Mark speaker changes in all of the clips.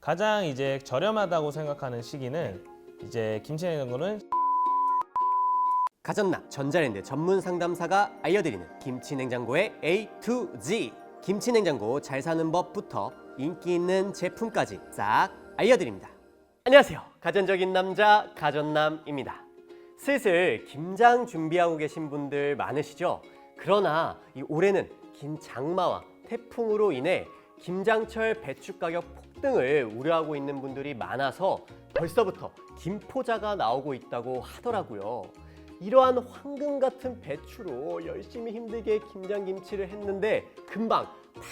Speaker 1: 가장 이제 저렴하다고 생각하는 시기는 이제 김치냉장고는
Speaker 2: 가전납 전자랜드 전문 상담사가 알려드리는 김치냉장고의 A to Z. 김치냉장고 잘 사는 법부터 인기 있는 제품까지 싹 알려드립니다. 안녕하세요. 가전적인 남자 가전남입니다. 슬슬 김장 준비하고 계신 분들 많으시죠? 그러나 이 올해는 긴 장마와 태풍으로 인해 김장철 배추 가격 폭등을 우려하고 있는 분들이 많아서 벌써부터 김포자가 나오고 있다고 하더라고요. 이러한 황금 같은 배추로 열심히 힘들게 김장김치를 했는데 금방 탁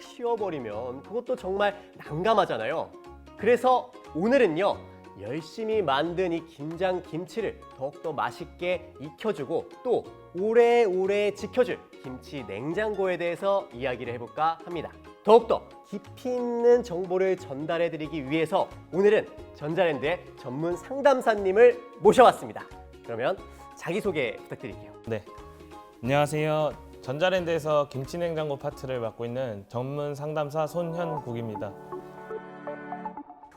Speaker 2: 쉬어버리면 그것도 정말 난감하잖아요. 그래서 오늘은요, 열심히 만든 이 김장김치를 더욱더 맛있게 익혀주고 또 오래오래 지켜줄 김치 냉장고에 대해서 이야기를 해볼까 합니다. 더욱더 깊이 있는 정보를 전달해드리기 위해서 오늘은 전자랜드의 전문 상담사님을 모셔왔습니다. 그러면 자기소개 부탁드릴게요.
Speaker 1: 네. 안녕하세요. 전자랜드에서 김치냉장고 파트를 맡고 있는 전문 상담사 손현국입니다.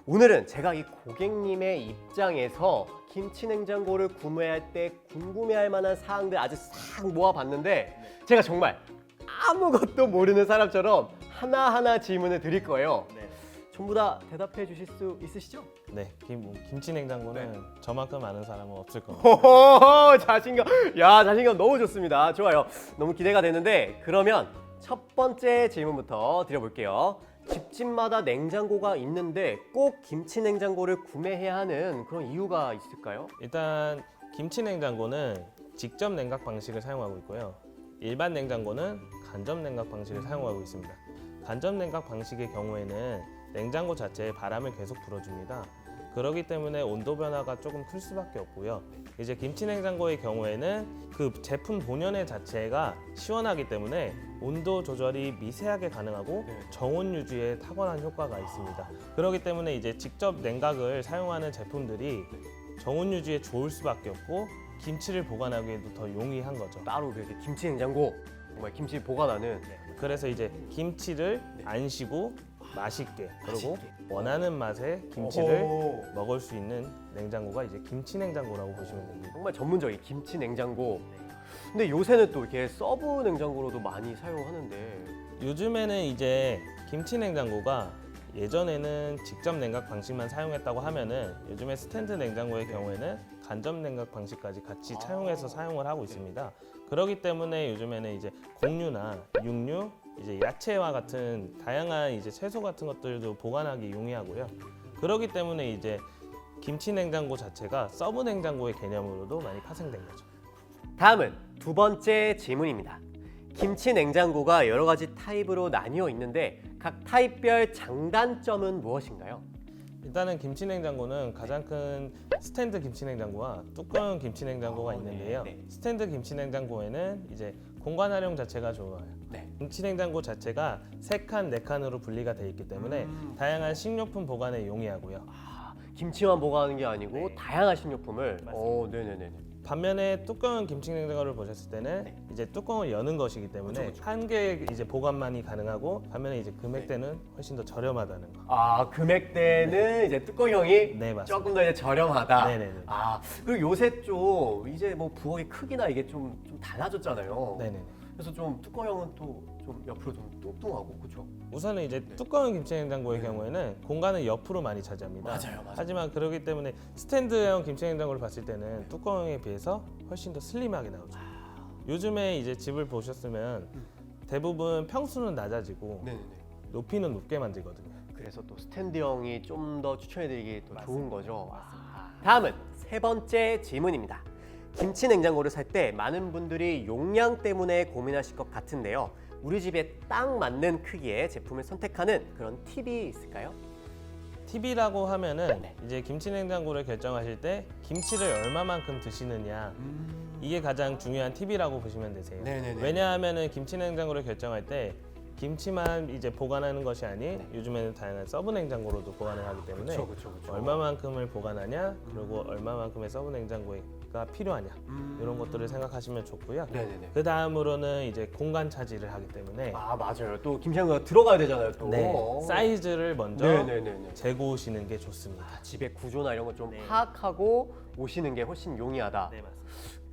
Speaker 2: 오늘은 제가 이 고객님의 입장에서 김치냉장고를 구매할 때 궁금해할 만한 사항들 아주 싹 모아봤는데 제가 정말 아무것도 모르는 사람처럼 하나하나 질문을 드릴 거예요. 전부 다 대답해 주실 수 있으시죠?
Speaker 1: 네, 김치냉장고는
Speaker 2: 네.
Speaker 1: 저만큼 아는 사람은 없을 겁니다.
Speaker 2: 호호호, 자신감. 야, 자신감 너무 좋습니다. 좋아요. 너무 기대가 되는데 그러면 첫 번째 질문부터 드려볼게요. 집집마다 냉장고가 있는데 꼭 김치냉장고를 구매해야 하는 그런 이유가 있을까요?
Speaker 1: 일단 김치냉장고는 직접 냉각 방식을 사용하고 있고요. 일반 냉장고는 간접 냉각 방식을 사용하고 있습니다. 간접 냉각 방식의 경우에는 냉장고 자체에 바람을 계속 불어줍니다. 그렇기 때문에 온도 변화가 조금 클 수밖에 없고요. 이제 김치냉장고의 경우에는 그 제품 본연의 자체가 시원하기 때문에 온도 조절이 미세하게 가능하고 정온 유지에 탁월한 효과가 있습니다. 그렇기 때문에 이제 직접 냉각을 사용하는 제품들이 정온 유지에 좋을 수밖에 없고 김치를 보관하기에도 더 용이한 거죠.
Speaker 2: 따로 그렇게 김치냉장고 정말 김치 보관하는
Speaker 1: 그래서 이제 김치를 안 쉬고 맛있게 그리고 원하는 맛의 김치를 먹을 수 있는 냉장고가 이제 김치냉장고라고 보시면 됩니다.
Speaker 2: 정말 전문적인 김치냉장고. 근데 요새는 또 이렇게 서브 냉장고로도 많이 사용하는데
Speaker 1: 요즘에는 이제 김치냉장고가 예전에는 직접 냉각 방식만 사용했다고 하면은 요즘에 스탠드 냉장고의 경우에는 간접 냉각 방식까지 같이 차용해서 사용을 하고 있습니다. 그렇기 때문에 요즘에는 이제 곡류나 육류, 이제 야채와 같은 다양한 이제 채소 같은 것들도 보관하기 용이하고요. 그렇기 때문에 이제 김치 냉장고 자체가 서브 냉장고의 개념으로도 많이 파생된 거죠.
Speaker 2: 다음은 두 번째 질문입니다. 김치 냉장고가 여러 가지 타입으로 나뉘어 있는데 각 타입별 장단점은 무엇인가요?
Speaker 1: 일단은 김치 냉장고는 가장 큰 스탠드 김치 냉장고와 뚜껑 김치 냉장고가 있는데요. 스탠드 김치 냉장고에는 이제 공간 활용 자체가 좋아요. 김치 냉장고 자체가 3칸, 4칸으로 분리가 되어 있기 때문에 다양한 식료품 보관에 용이하고요.
Speaker 2: 김치만 보관하는 게 아니고 다양한 식료품을.
Speaker 1: 맞습니다.
Speaker 2: 네네네.
Speaker 1: 반면에 뚜껑 김치 냉장고를 보셨을 때는 이제 뚜껑을 여는 것이기 때문에 한 개의 이제 보관만이 가능하고 반면에 이제 금액대는 훨씬 더 저렴하다는 거.
Speaker 2: 아, 금액대는 이제 뚜껑형이
Speaker 1: 네, 맞습니다.
Speaker 2: 조금 더 이제 저렴하다.
Speaker 1: 네네네.
Speaker 2: 아, 그리고 요새 좀 이제 뭐 부엌의 크기나 이게 좀 달라졌잖아요.
Speaker 1: 네네네.
Speaker 2: 그래서 좀 뚜껑형은 또 좀 옆으로 좀 뚱뚱하고 그렇죠.
Speaker 1: 우선은 이제 뚜껑 김치 냉장고의 경우에는 공간을 옆으로 많이 차지합니다.
Speaker 2: 맞아요.
Speaker 1: 하지만 그렇기 때문에 스탠드형 김치 냉장고를 봤을 때는 뚜껑에 비해서 훨씬 더 슬림하게 나오죠. 요즘에 이제 집을 보셨으면 대부분 평수는 낮아지고
Speaker 2: 네네네.
Speaker 1: 높이는 높게 만들거든요.
Speaker 2: 그래서 또 스탠드형이 좀 더 추천해드리기 더 좋은 거죠. 다음은 세 번째 질문입니다. 김치 냉장고를 살 때 많은 분들이 용량 때문에 고민하실 것 같은데요. 우리 집에 딱 맞는 크기의 제품을 선택하는 그런 팁이 있을까요?
Speaker 1: 팁이라고 하면은 이제 김치 냉장고를 결정하실 때 김치를 얼마만큼 드시느냐 이게 가장 중요한 팁이라고 보시면 되세요.
Speaker 2: 네네네.
Speaker 1: 왜냐하면은 김치 냉장고를 결정할 때 김치만 이제 보관하는 것이 아닌 요즘에는 다양한 서브 냉장고로도 보관을 하기 때문에
Speaker 2: 그렇죠.
Speaker 1: 얼마만큼을 보관하냐, 그리고 얼마만큼의 서브 냉장고가 필요하냐 이런 것들을 생각하시면 좋고요.
Speaker 2: 네네네.
Speaker 1: 그 다음으로는 이제 공간 차지를 하기 때문에
Speaker 2: 아 맞아요. 또 김치냉장고가 들어가야 되잖아요. 또.
Speaker 1: 네, 사이즈를 먼저
Speaker 2: 네네네네.
Speaker 1: 재고 오시는 게 좋습니다.
Speaker 2: 집의 구조나 이런 거 좀
Speaker 1: 네.
Speaker 2: 파악하고 오시는 게 훨씬 용이하다.
Speaker 1: 네, 맞습니다.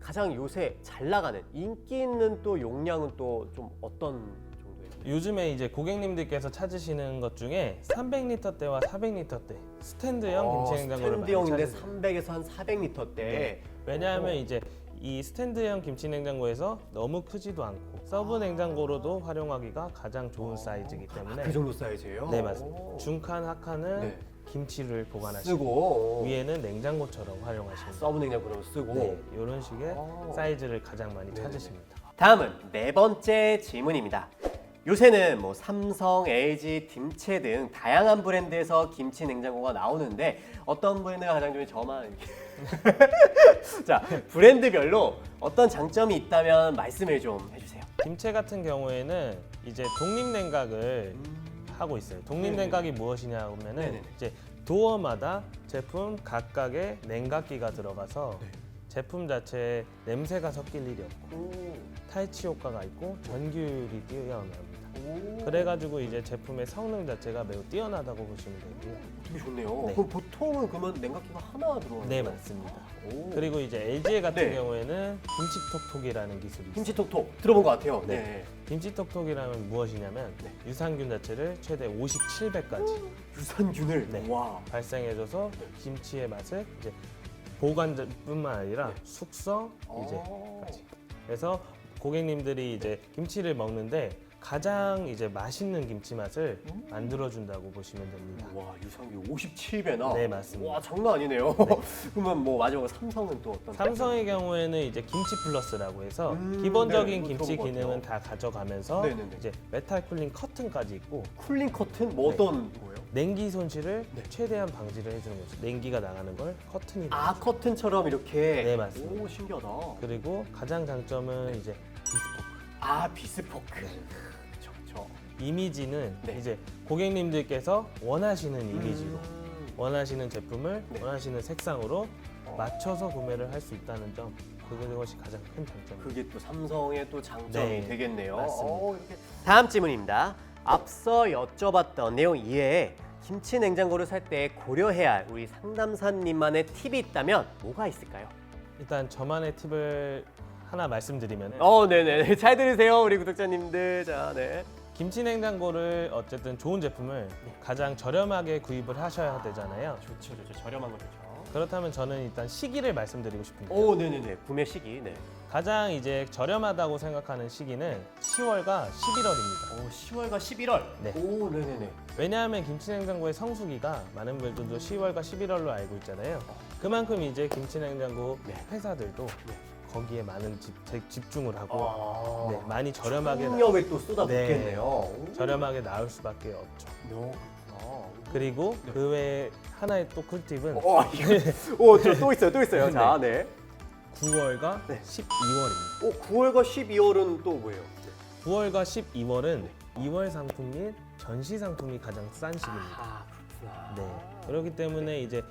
Speaker 2: 가장 요새 잘 나가는 인기 있는 또 용량은 또 좀 어떤 정도예요?
Speaker 1: 요즘에 이제 고객님들께서 찾으시는 것 중에 300리터대와 400리터대 스탠드형 김치냉장고를 많이
Speaker 2: 스탠드형인데
Speaker 1: 찾으세요.
Speaker 2: 300에서 한 400리터대.
Speaker 1: 네. 왜냐하면 이제 이 스탠드형 김치냉장고에서 너무 크지도 않고 서브 냉장고로도 활용하기가 가장 좋은 사이즈이기 때문에
Speaker 2: 그 정도 사이즈예요?
Speaker 1: 네, 맞습니다. 중칸, 하칸은
Speaker 2: 네.
Speaker 1: 김치를 보관하시고
Speaker 2: 쓰고
Speaker 1: 위에는 냉장고처럼 활용하시면
Speaker 2: 서브 냉장고로 쓰고.
Speaker 1: 네, 이런 식의
Speaker 2: 오.
Speaker 1: 사이즈를 가장 많이
Speaker 2: 네네네.
Speaker 1: 찾으십니다.
Speaker 2: 다음은 네 번째 질문입니다. 요새는 뭐 삼성, LG, 딤체 등 다양한 브랜드에서 김치 냉장고가 나오는데 어떤 브랜드가 가장 좋은지 저만 이렇게 자 브랜드별로 어떤 장점이 있다면 말씀을 좀 해주세요.
Speaker 1: 김치 같은 경우에는 이제 독립냉각을 하고 있어요. 독립냉각이 무엇이냐 하면은
Speaker 2: 네네네.
Speaker 1: 이제 도어마다 제품 각각의 냉각기가 들어가서
Speaker 2: 네.
Speaker 1: 제품 자체에 냄새가 섞일 일이 없고 탈취 효과가 있고 전기율이 뛰어납니다. 그래가지고 이제 제품의 성능 자체가 매우 뛰어나다고 보시면 되고요.
Speaker 2: 되게 좋네요.
Speaker 1: 네.
Speaker 2: 그럼 보통은 그러면 냉각기가 하나 들어가요?
Speaker 1: 네, 맞습니다.
Speaker 2: 오.
Speaker 1: 그리고 이제 LG 같은
Speaker 2: 네.
Speaker 1: 경우에는 김치톡톡이라는 기술이 있어요.
Speaker 2: 김치톡톡 들어본 것 같아요.
Speaker 1: 네.
Speaker 2: 네.
Speaker 1: 김치톡톡이라면 무엇이냐면
Speaker 2: 네.
Speaker 1: 유산균 자체를 최대 57배까지
Speaker 2: 유산균을
Speaker 1: 네.
Speaker 2: 와.
Speaker 1: 발생해줘서 김치의 맛을 이제 보관뿐만 아니라 숙성 이제까지. 그래서 고객님들이 이제 김치를 먹는데 가장 이제 맛있는 김치 맛을 만들어준다고 보시면 됩니다.
Speaker 2: 와 유산균 57배나.
Speaker 1: 네, 맞습니다.
Speaker 2: 와 장난 아니네요. 그러면 뭐 마지막으로 삼성은 또 어떤?
Speaker 1: 삼성의 경우에는 이제 김치 플러스라고 해서
Speaker 2: 네,
Speaker 1: 기본적인
Speaker 2: 이거
Speaker 1: 김치
Speaker 2: 들어본 것
Speaker 1: 기능은
Speaker 2: 같아요.
Speaker 1: 다 가져가면서
Speaker 2: 네네네.
Speaker 1: 이제 메탈 쿨링 커튼까지 있고
Speaker 2: 쿨링 커튼 뭐
Speaker 1: 네.
Speaker 2: 어떤 거예요?
Speaker 1: 냉기 손실을
Speaker 2: 네.
Speaker 1: 최대한 방지를 해주는 거죠. 냉기가 나가는 걸 커튼이
Speaker 2: 아
Speaker 1: 막아줘요.
Speaker 2: 커튼처럼 이렇게.
Speaker 1: 네, 맞습니다.
Speaker 2: 오 신기하다.
Speaker 1: 그리고 가장 장점은 이제 비스포크.
Speaker 2: 아 비스포크.
Speaker 1: 네.
Speaker 2: 그렇죠, 그렇죠.
Speaker 1: 이미지는
Speaker 2: 네.
Speaker 1: 이제 고객님들께서 원하시는 이미지로 원하시는 제품을
Speaker 2: 네.
Speaker 1: 원하시는 색상으로 맞춰서 구매를 할 수 있다는 점, 그것이 가장 큰 장점입니다.
Speaker 2: 그게 또 삼성의 또 장점이
Speaker 1: 네,
Speaker 2: 되겠네요.
Speaker 1: 맞습니다.
Speaker 2: 이렇게. 다음 질문입니다. 앞서 여쭤봤던 내용 이외에 김치 냉장고를 살 때 고려해야 할 우리 상담사님만의 팁이 있다면 뭐가 있을까요?
Speaker 1: 일단 저만의 팁을 하나 말씀드리면
Speaker 2: 네네. 잘 들으세요, 우리 구독자님들. 자, 네.
Speaker 1: 김치 냉장고를 어쨌든 좋은 제품을 가장 저렴하게 구입을 하셔야 되잖아요.
Speaker 2: 좋죠. 저렴한 거 좋죠.
Speaker 1: 그렇다면 저는 일단 시기를 말씀드리고 싶은데
Speaker 2: 네네네. 구매 시기. 네.
Speaker 1: 가장 이제 저렴하다고 생각하는 시기는 10월과 11월입니다.
Speaker 2: 10월과 11월.
Speaker 1: 네.
Speaker 2: 네네네.
Speaker 1: 왜냐하면 김치냉장고의 성수기가 많은 분들도 10월과 11월로 알고 있잖아요. 그만큼 이제 김치냉장고
Speaker 2: 네.
Speaker 1: 회사들도
Speaker 2: 네.
Speaker 1: 거기에 많은 집중을 하고
Speaker 2: 아,
Speaker 1: 네, 많이 저렴하게
Speaker 2: 폭력에 또 쏟아붓겠네요.
Speaker 1: 저렴하게 나올 수밖에 없죠.
Speaker 2: 아.
Speaker 1: 그리고 그 외에 하나의 또 꿀팁은
Speaker 2: 또 있어요. 자, 네.
Speaker 1: 9월과
Speaker 2: 네.
Speaker 1: 12월입니다.
Speaker 2: 9월과 12월은 또 뭐예요?
Speaker 1: 9월과 12월은 2월 상품 및 전시 상품이 가장 싼 시기입니다.
Speaker 2: 아, 그렇구나.
Speaker 1: 네. 그렇기 때문에 이제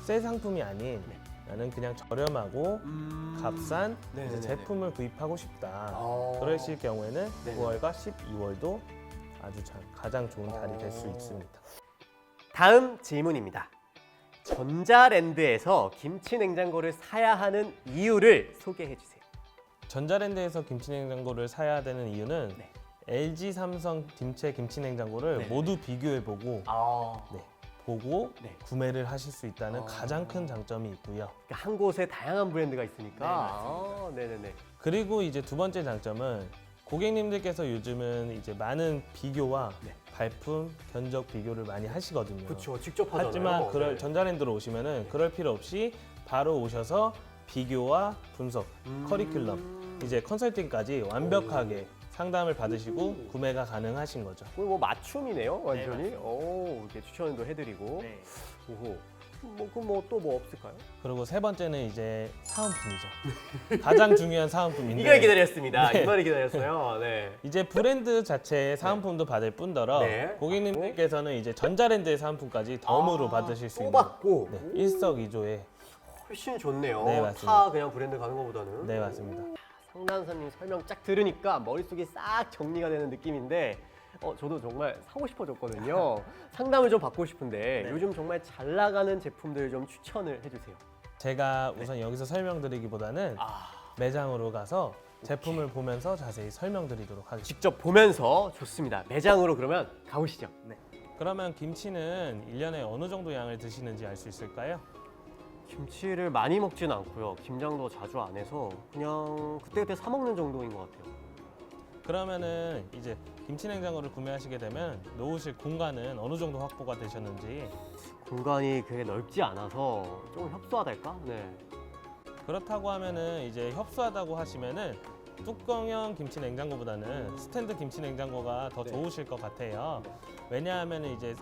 Speaker 1: 새 상품이 아닌 나는 그냥 저렴하고 값싼
Speaker 2: 네네네네.
Speaker 1: 이제 제품을 구입하고 싶다.
Speaker 2: 아.
Speaker 1: 그러실 경우에는
Speaker 2: 네네.
Speaker 1: 9월과 12월도 아주 가장 좋은 달이 될 수 있습니다.
Speaker 2: 다음 질문입니다. 전자랜드에서 김치 냉장고를 사야 하는 이유를 소개해 주세요.
Speaker 1: 전자랜드에서 김치냉장고를 사야 되는 이유는
Speaker 2: 네.
Speaker 1: LG, 삼성, 딤체 김치냉장고를
Speaker 2: 네네.
Speaker 1: 모두 비교해보고
Speaker 2: 그러니까
Speaker 1: 보고
Speaker 2: 네.
Speaker 1: 구매를 하실 수 있다는 가장 큰 장점이 있고요.
Speaker 2: 한 곳에 다양한 브랜드가 있으니까.
Speaker 1: 네,
Speaker 2: 네네네.
Speaker 1: 그리고 이제 두 번째 장점은 고객님들께서 요즘은 이제 많은 비교와
Speaker 2: 네.
Speaker 1: 발품, 견적 비교를 많이 하시거든요.
Speaker 2: 그렇죠. 직접 하잖아요.
Speaker 1: 하지만
Speaker 2: 네.
Speaker 1: 전자랜드로 오시면은 그럴 필요 없이 바로 오셔서 비교와 분석, 커리큘럼, 이제 컨설팅까지 완벽하게 상담을 받으시고 구매가 가능하신 거죠.
Speaker 2: 거의 뭐 맞춤이네요, 완전히. 이렇게 추천도 해드리고.
Speaker 1: 네.
Speaker 2: 오호. 뭐 또 뭐 없을까요?
Speaker 1: 그리고 세 번째는 이제 사은품이죠. 가장 중요한 사은품인데
Speaker 2: 이걸 기다렸습니다.
Speaker 1: 네.
Speaker 2: 이 말을 기다렸어요. 네.
Speaker 1: 이제 브랜드 자체의 사은품도 받을 뿐더러
Speaker 2: 네.
Speaker 1: 고객님께서는 이제 전자레인지의 사은품까지 덤으로 받으실 수
Speaker 2: 또
Speaker 1: 있는
Speaker 2: 받고
Speaker 1: 네, 일석이조의
Speaker 2: 훨씬 좋네요.
Speaker 1: 네, 맞습니다.
Speaker 2: 타 그냥 브랜드 가는 것보다는.
Speaker 1: 네 맞습니다.
Speaker 2: 상담사님 설명 쫙 들으니까 머릿속이 싹 정리가 되는 느낌인데 저도 정말 사고 싶어졌거든요. 상담을 좀 받고 싶은데
Speaker 1: 네.
Speaker 2: 요즘 정말 잘 나가는 제품들 좀 추천을 해주세요.
Speaker 1: 제가 우선 여기서 설명드리기보다는
Speaker 2: 아,
Speaker 1: 매장으로 가서 제품을 보면서 자세히 설명드리도록 하겠습니다.
Speaker 2: 직접 보면서 좋습니다. 매장으로 그러면 가보시죠.
Speaker 1: 그러면 김치는 1년에 어느 정도 양을 드시는지 알 수 있을까요?
Speaker 2: 김치를 많이 먹지는 않고요. 김장도 자주 안 해서 그냥 그때그때 사 먹는 정도인 것 같아요.
Speaker 1: 그러면은 이제 김치 냉장고를 구매하시게 되면 놓으실 공간은 어느 정도 확보가 되셨는지
Speaker 2: 공간이 그게 넓지 않아서 좀 협소하달까? 네.
Speaker 1: 그렇다고 하면은 이제 협소하다고 하시면은 뚜껑형 김치 냉장고보다는 스탠드 김치 냉장고가 더
Speaker 2: 네.
Speaker 1: 좋으실 것 같아요. 왜냐하면 이제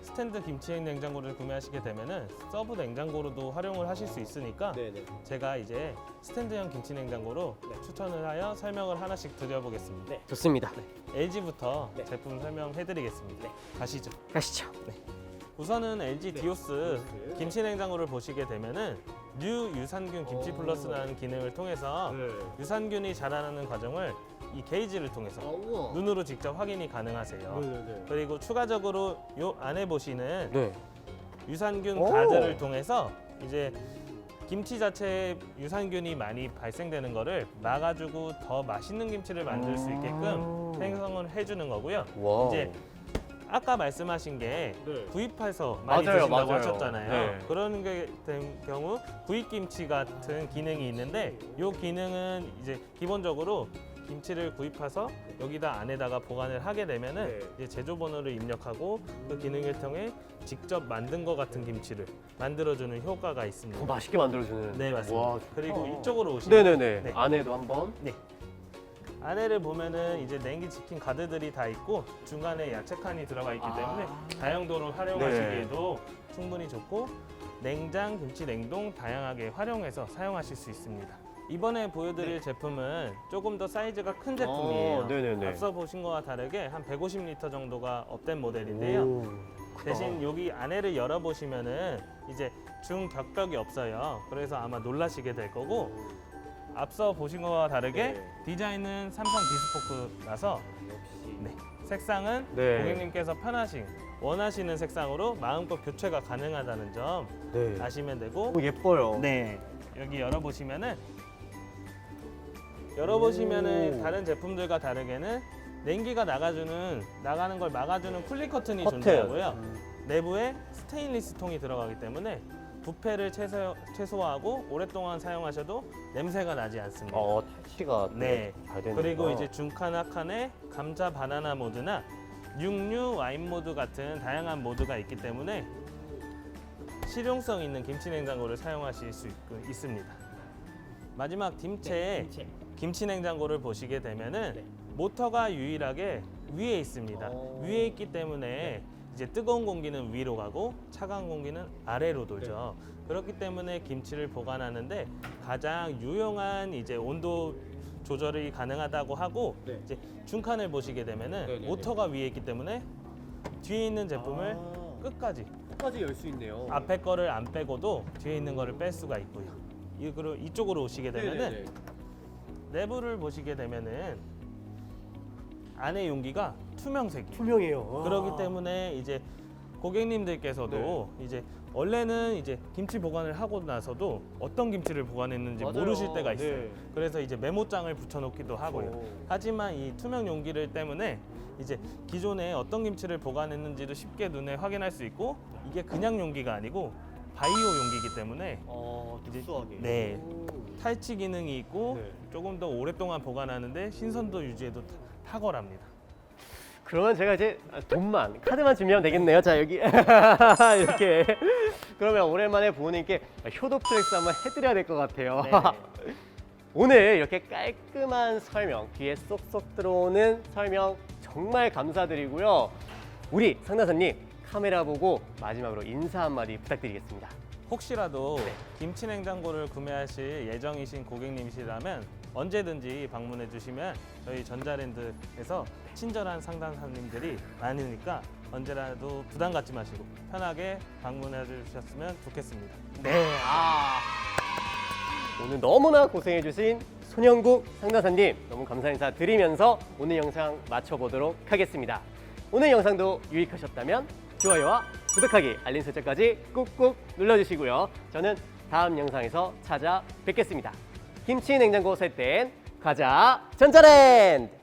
Speaker 1: 스탠드 김치 냉장고를 구매하시게 되면은 서브 냉장고로도 활용을 하실 수 있으니까
Speaker 2: 네네.
Speaker 1: 제가 이제 스탠드형 김치 냉장고로
Speaker 2: 네.
Speaker 1: 추천을 하여 설명을 하나씩 드려보겠습니다.
Speaker 2: 네, 좋습니다.
Speaker 1: LG부터
Speaker 2: 네.
Speaker 1: 제품 설명해드리겠습니다. 가시죠.
Speaker 2: 가시죠.
Speaker 1: 우선은 LG
Speaker 2: 네.
Speaker 1: 디오스
Speaker 2: 디오스.
Speaker 1: 김치 냉장고를 보시게 되면은 뉴 유산균 김치
Speaker 2: 오.
Speaker 1: 플러스라는 기능을 통해서
Speaker 2: 네.
Speaker 1: 유산균이 자라나는 과정을 이 게이지를 통해서
Speaker 2: 우와.
Speaker 1: 눈으로 직접 확인이 가능하세요.
Speaker 2: 네네네.
Speaker 1: 그리고 추가적으로 요 안에 보시는
Speaker 2: 네.
Speaker 1: 유산균
Speaker 2: 오.
Speaker 1: 가드를 통해서 이제 김치 자체에 유산균이 많이 발생되는 거를 막아주고 더 맛있는 김치를 만들 수 있게끔 생성을 해주는 거고요.
Speaker 2: 와.
Speaker 1: 이제 아까 말씀하신 게
Speaker 2: 네.
Speaker 1: 구입해서 많이
Speaker 2: 맞아요,
Speaker 1: 드신다고
Speaker 2: 맞아요.
Speaker 1: 하셨잖아요.
Speaker 2: 네.
Speaker 1: 그런 게 된 경우 구입 김치 같은 기능이 있는데 이 기능은 이제 기본적으로 김치를 구입해서 여기다 안에다가 보관을 하게 되면은
Speaker 2: 네.
Speaker 1: 이제 제조번호를 입력하고 그 기능을 통해 직접 만든 것 같은 김치를 만들어주는 효과가
Speaker 2: 더
Speaker 1: 있습니다.
Speaker 2: 맛있게 만들어주는.
Speaker 1: 네 맞습니다.
Speaker 2: 와, 좋다.
Speaker 1: 그리고 이쪽으로 오시면
Speaker 2: 네네네.
Speaker 1: 네.
Speaker 2: 안에도 한번.
Speaker 1: 안에를 보면은 이제 냉기 치킨 가드들이 다 있고 중간에 야채 칸이 들어가 있기 때문에 다용도로 활용하시기에도 충분히 좋고 냉장, 김치, 냉동 다양하게 활용해서 사용하실 수 있습니다. 이번에 보여드릴 제품은 조금 더 사이즈가 큰 제품이에요.
Speaker 2: 네네네.
Speaker 1: 앞서 보신 거와 다르게 한 150리터 정도가 업된 모델인데요.
Speaker 2: 오,
Speaker 1: 대신 여기 안에를 열어보시면은 이제 중격벽이 없어요. 그래서 아마 놀라시게 될 거고 앞서 보신 거와 다르게
Speaker 2: 네.
Speaker 1: 디자인은 삼성 디스포크라서
Speaker 2: 역시.
Speaker 1: 네, 색상은
Speaker 2: 네.
Speaker 1: 고객님께서 원하시는 색상으로 마음껏 교체가 가능하다는 점
Speaker 2: 네.
Speaker 1: 아시면 되고
Speaker 2: 오, 예뻐요.
Speaker 1: 네 여기 열어보시면은
Speaker 2: 오.
Speaker 1: 다른 제품들과 다르게는 냉기가 나가는 걸 막아주는 쿨링 커튼이
Speaker 2: 커튼.
Speaker 1: 존재하고요. 내부에 스테인리스 통이 들어가기 때문에 부패를 최소화하고 오랫동안 사용하셔도 냄새가 나지 않습니다.
Speaker 2: 탈취가
Speaker 1: 네.
Speaker 2: 잘 되는.
Speaker 1: 그리고 이제 중칸, 하칸에 감자 바나나 모드나 육류 와인 모드 같은 다양한 모드가 있기 때문에 실용성 있는 김치 냉장고를 사용하실 수 있습니다. 마지막 뒷채에 김치 냉장고를 보시게 되면은
Speaker 2: 네.
Speaker 1: 모터가 유일하게 위에 있습니다.
Speaker 2: 오.
Speaker 1: 위에 있기 때문에 이제 뜨거운 공기는 위로 가고 차가운 공기는 아래로 돌죠. 그렇기 때문에 김치를 보관하는데 가장 유용한 이제 온도 조절이 가능하다고 하고
Speaker 2: 네.
Speaker 1: 이제 중칸을 보시게 되면은
Speaker 2: 네네네.
Speaker 1: 모터가 위에 있기 때문에 뒤에 있는 제품을 끝까지
Speaker 2: 끝까지 열 수 있네요.
Speaker 1: 앞에 거를 안 빼고도 뒤에 있는 거를 뺄 수가 있고요. 그리고 이쪽으로 오시게 되면은
Speaker 2: 네네네.
Speaker 1: 내부를 보시게 되면은 안에 용기가 투명색이에요.
Speaker 2: 투명해요.
Speaker 1: 그렇기 때문에 이제 고객님들께서도 이제 원래는 이제 김치 보관을 하고 나서도 어떤 김치를 보관했는지
Speaker 2: 맞아요.
Speaker 1: 모르실 때가 있어요.
Speaker 2: 네.
Speaker 1: 그래서 이제 메모장을 붙여놓기도 하고요.
Speaker 2: 오.
Speaker 1: 하지만 이 투명 용기를 때문에 이제 기존에 어떤 김치를 보관했는지도 쉽게 눈에 확인할 수 있고 이게 그냥 용기가 아니고 바이오 용기이기 때문에 이제
Speaker 2: 특수하게.
Speaker 1: 네.
Speaker 2: 오.
Speaker 1: 탈취 기능이 있고
Speaker 2: 네.
Speaker 1: 조금 더 오랫동안 보관하는데 신선도 유지에도 탁월합니다.
Speaker 2: 그러면 제가 이제 카드만 준비하면 되겠네요. 자, 여기 이렇게. 그러면 오랜만에 부모님께 효도 플렉스 한번 해드려야 될 것 같아요.
Speaker 1: 네.
Speaker 2: 오늘 이렇게 깔끔한 설명, 귀에 쏙쏙 들어오는 설명 정말 감사드리고요. 우리 상담사님 카메라 보고 마지막으로 인사 한마디 부탁드리겠습니다.
Speaker 1: 혹시라도
Speaker 2: 네.
Speaker 1: 김치 냉장고를 구매하실 예정이신 고객님이시라면 언제든지 방문해 주시면 저희 전자랜드에서 친절한 상담사님들이 많으니까 언제라도 부담 갖지 마시고 편하게 방문해 주셨으면 좋겠습니다.
Speaker 2: 네, 오늘 너무나 고생해주신 손영국 상담사님 너무 감사 인사 드리면서 오늘 영상 마쳐보도록 하겠습니다. 오늘 영상도 유익하셨다면 좋아요와 구독하기, 알림 설정까지 꾹꾹 눌러주시고요. 저는 다음 영상에서 찾아뵙겠습니다. 김치 냉장고 살 땐 가자 전자랜드!